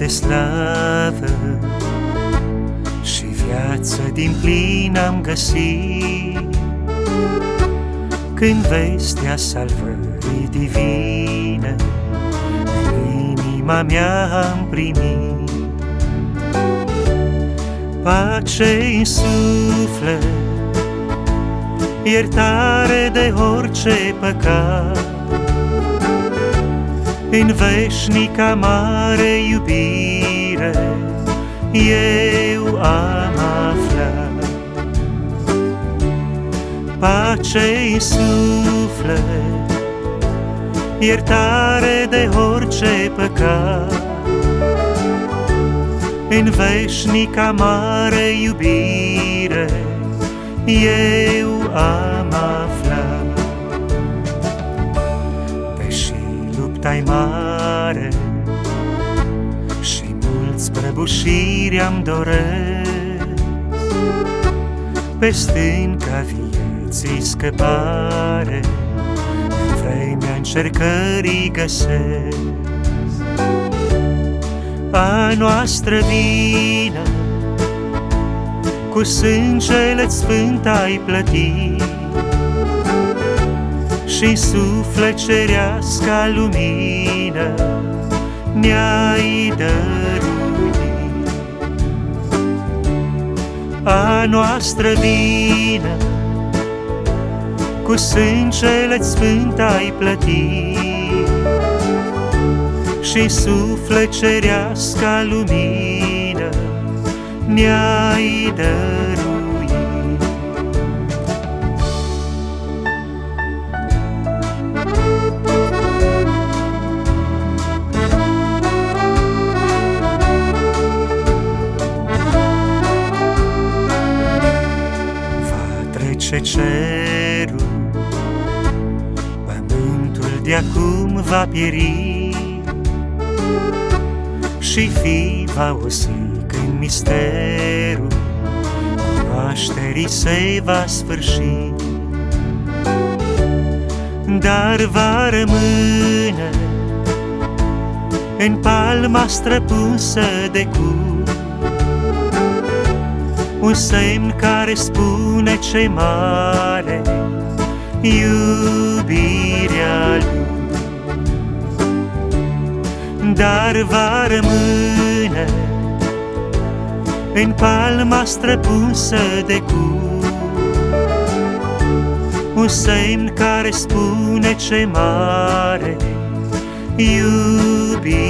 de slavă și viață din plin am găsit, când vestea salvării divine în inima mea am primit. Pace în suflet, iertare de orice păcat, în veșnica mare iubire eu am aflat. Pace în suflet, iertare de orice păcat, în veșnica mare iubire eu am aflat. Deși lupta-i mare și mulți prăbușiri am doresc, pe stânca vieții scăpare în vremea încercării găsesc. A noastră vină cu sângele-ți sfânt ai plătit și suflet cerească lumină ne-ai dăruit. A noastră vină cu sângele-ți sfânt ai plătit și suflet cerească lumină ne-ai dăruit. Va trece cerul, pământul de-acum va pieri și fi va osi când misterul cunoașterii se va sfârși. Dar va rămâne în palma străpunsă de cur un semn care spune ce mare iubirea lui. Dar va rămâne în palma străpunsă de cur un semn care spune ce mare iubire.